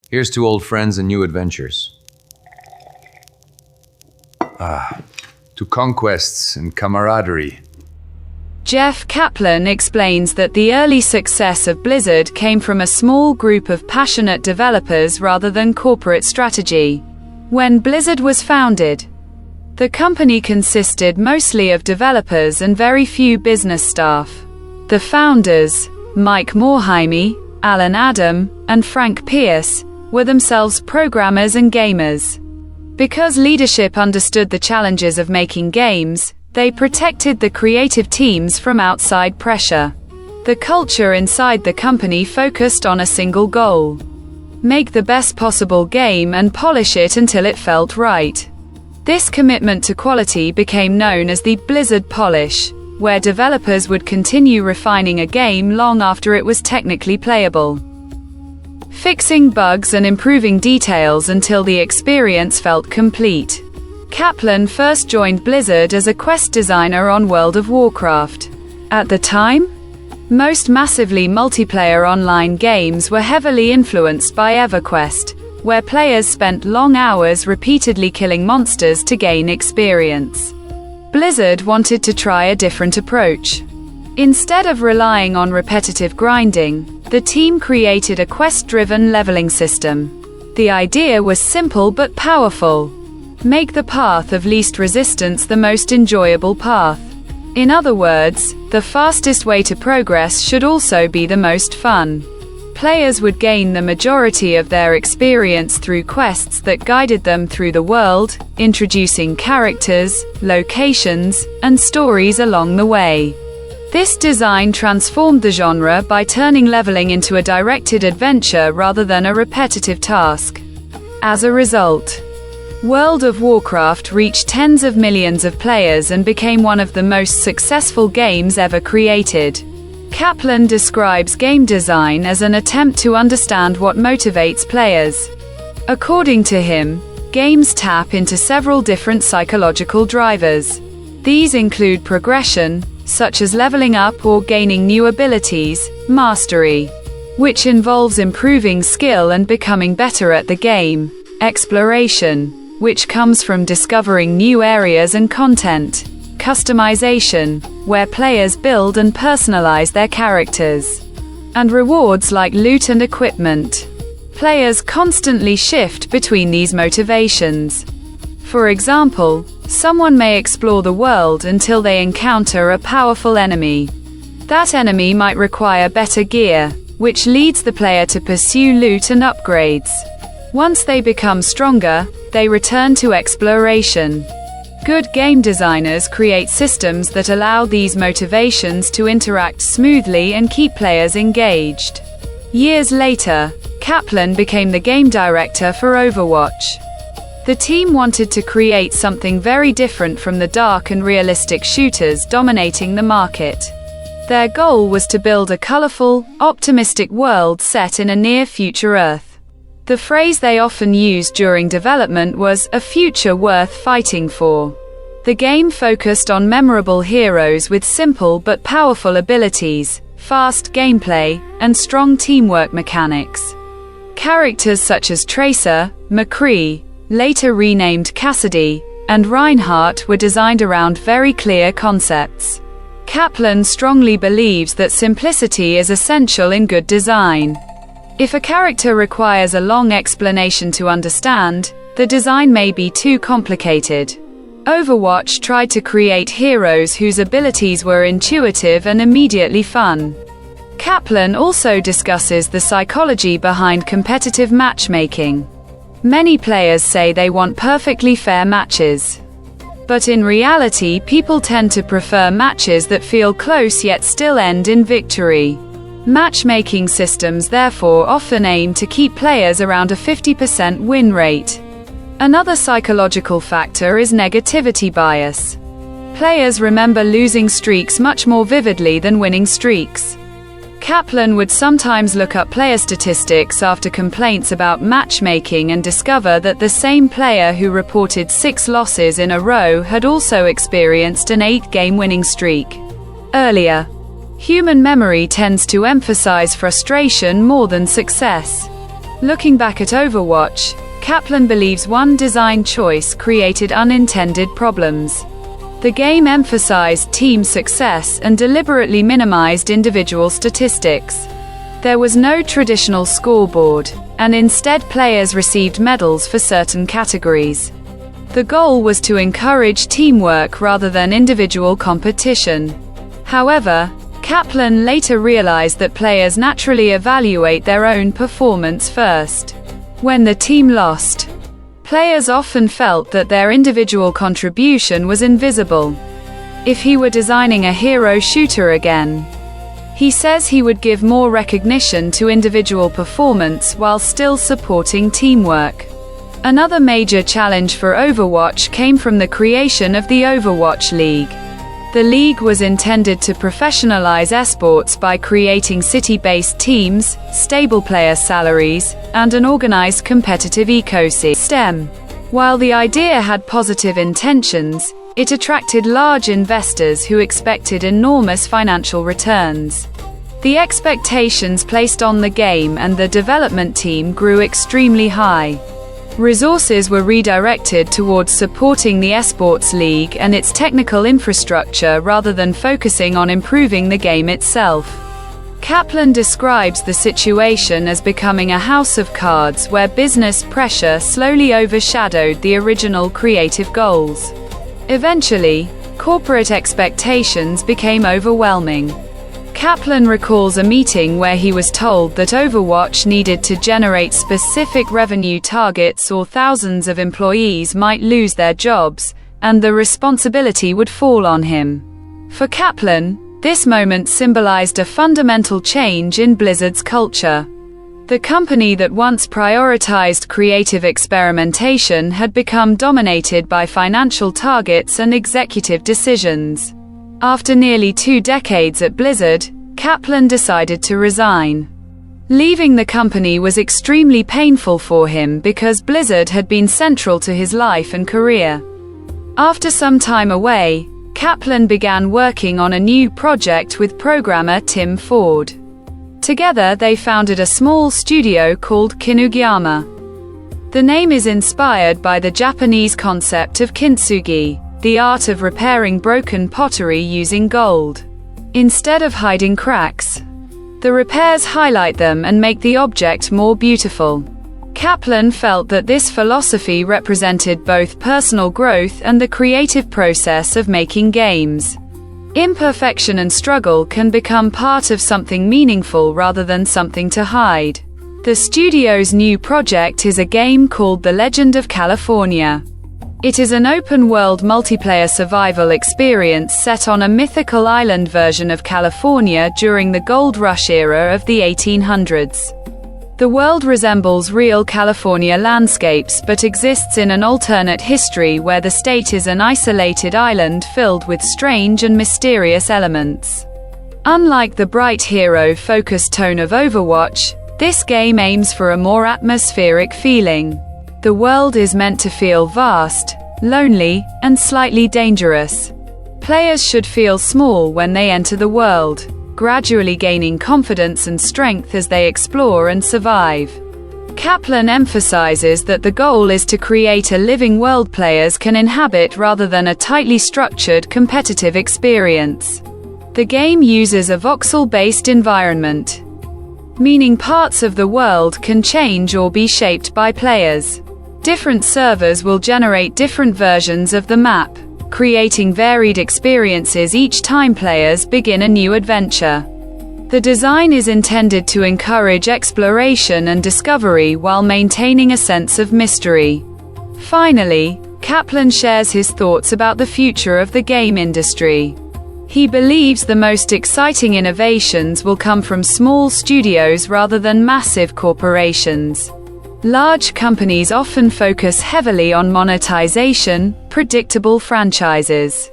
Here's to old friends and new adventures. To conquests and camaraderie. Jeff Kaplan explains that the early success of Blizzard came from a small group of passionate developers rather than corporate strategy. When Blizzard was founded, the company consisted mostly of developers and very few business staff. The founders, Mike Morhaime, Alan Adam, and Frank Pierce, were themselves programmers and gamers. Because leadership understood the challenges of making games, they protected the creative teams from outside pressure. The culture inside the company focused on a single goal: make the best possible game and polish it until it felt right. This commitment to quality became known as the Blizzard Polish, where developers would continue refining a game long after it was technically playable, fixing bugs and improving details until the experience felt complete. Kaplan first joined Blizzard as a quest designer on World of Warcraft. At the time, most massively multiplayer online games were heavily influenced by EverQuest, where players spent long hours repeatedly killing monsters to gain experience. Blizzard wanted to try a different approach. Instead of relying on repetitive grinding, the team created a quest-driven leveling system. The idea was simple but powerful: make the path of least resistance the most enjoyable path. In other words, the fastest way to progress should also be the most fun. Players would gain the majority of their experience through quests that guided them through the world, introducing characters, locations, and stories along the way. This design transformed the genre by turning leveling into a directed adventure rather than a repetitive task. As a result, World of Warcraft reached tens of millions of players and became one of the most successful games ever created. Kaplan describes game design as an attempt to understand what motivates players. According to him, games tap into several different psychological drivers. These include progression, such as leveling up or gaining new abilities; mastery, which involves improving skill and becoming better at the game; exploration, which comes from discovering new areas and content; customization, where players build and personalize their characters; and rewards like loot and equipment. Players constantly shift between these motivations. For example, someone may explore the world until they encounter a powerful enemy. That enemy might require better gear, which leads the player to pursue loot and upgrades. Once they become stronger, they return to exploration. Good game designers create systems that allow these motivations to interact smoothly and keep players engaged. Years later, Kaplan became the game director for Overwatch. The team wanted to create something very different from the dark and realistic shooters dominating the market. Their goal was to build a colorful, optimistic world set in a near-future Earth. The phrase they often used during development was, "a future worth fighting for." The game focused on memorable heroes with simple but powerful abilities, fast gameplay, and strong teamwork mechanics. Characters such as Tracer, McCree, later renamed Cassidy, and Reinhardt were designed around very clear concepts. Kaplan strongly believes that simplicity is essential in good design. If a character requires a long explanation to understand, the design may be too complicated. Overwatch tried to create heroes whose abilities were intuitive and immediately fun. Kaplan also discusses the psychology behind competitive matchmaking. Many players say they want perfectly fair matches. But in reality, people tend to prefer matches that feel close yet still end in victory. Matchmaking systems therefore often aim to keep players around a 50% win rate. Another psychological factor is negativity bias. Players remember losing streaks much more vividly than winning streaks. Kaplan would sometimes look up player statistics after complaints about matchmaking and discover that the same player who reported 6 losses in a row had also experienced an 8-game winning streak earlier. Human memory tends to emphasize frustration more than success. Looking back at Overwatch, Kaplan believes one design choice created unintended problems. The game emphasized team success and deliberately minimized individual statistics. There was no traditional scoreboard, and instead players received medals for certain categories. The goal was to encourage teamwork rather than individual competition. However, Kaplan later realized that players naturally evaluate their own performance first. When the team lost, players often felt that their individual contribution was invisible. If he were designing a hero shooter again, he says he would give more recognition to individual performance while still supporting teamwork. Another major challenge for Overwatch came from the creation of the Overwatch League. The league was intended to professionalize esports by creating city-based teams, stable player salaries, and an organized competitive ecosystem. While the idea had positive intentions, it attracted large investors who expected enormous financial returns. The expectations placed on the game and the development team grew extremely high. Resources were redirected towards supporting the esports league and its technical infrastructure rather than focusing on improving the game itself. Kaplan describes the situation as becoming a house of cards where business pressure slowly overshadowed the original creative goals. Eventually, corporate expectations became overwhelming. Kaplan recalls a meeting where he was told that Overwatch needed to generate specific revenue targets or thousands of employees might lose their jobs, and the responsibility would fall on him. For Kaplan, this moment symbolized a fundamental change in Blizzard's culture. The company that once prioritized creative experimentation had become dominated by financial targets and executive decisions. After nearly 2 decades at Blizzard, Kaplan decided to resign. Leaving the company was extremely painful for him because Blizzard had been central to his life and career. After some time away, Kaplan began working on a new project with programmer Tim Ford. Together they founded a small studio called Kinugiyama. The name is inspired by the Japanese concept of kintsugi, the art of repairing broken pottery using gold. Instead of hiding cracks, the repairs highlight them and make the object more beautiful. Kaplan felt that this philosophy represented both personal growth and the creative process of making games. Imperfection and struggle can become part of something meaningful rather than something to hide. The studio's new project is a game called The Legend of California. It is an open-world multiplayer survival experience set on a mythical island version of California during the gold rush era of the 1800s. The world resembles real California landscapes but exists in an alternate history where the state is an isolated island filled with strange and mysterious elements. Unlike the bright hero-focused tone of Overwatch, this game aims for a more atmospheric feeling. The world is meant to feel vast, lonely, and slightly dangerous. Players should feel small when they enter the world, gradually gaining confidence and strength as they explore and survive. Kaplan emphasizes that the goal is to create a living world players can inhabit rather than a tightly structured competitive experience. The game uses a voxel-based environment, meaning parts of the world can change or be shaped by players. Different servers will generate different versions of the map, creating varied experiences each time players begin a new adventure. The design is intended to encourage exploration and discovery while maintaining a sense of mystery. Finally, Kaplan shares his thoughts about the future of the game industry. He believes the most exciting innovations will come from small studios rather than massive corporations. Large companies often focus heavily on monetization, predictable franchises,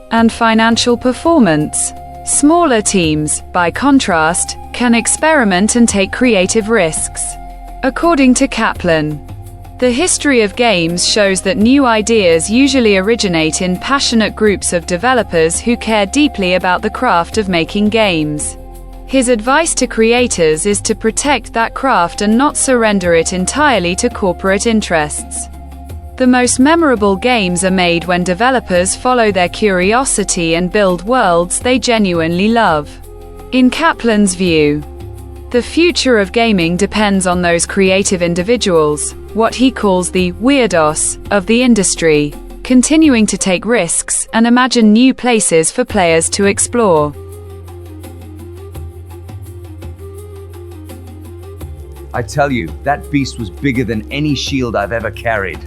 and financial performance. Smaller teams, by contrast, can experiment and take creative risks. According to Kaplan, the history of games shows that new ideas usually originate in passionate groups of developers who care deeply about the craft of making games. His advice to creators is to protect that craft and not surrender it entirely to corporate interests. The most memorable games are made when developers follow their curiosity and build worlds they genuinely love. In Kaplan's view, the future of gaming depends on those creative individuals, what he calls the weirdos of the industry, continuing to take risks and imagine new places for players to explore. I tell you, that beast was bigger than any shield I've ever carried.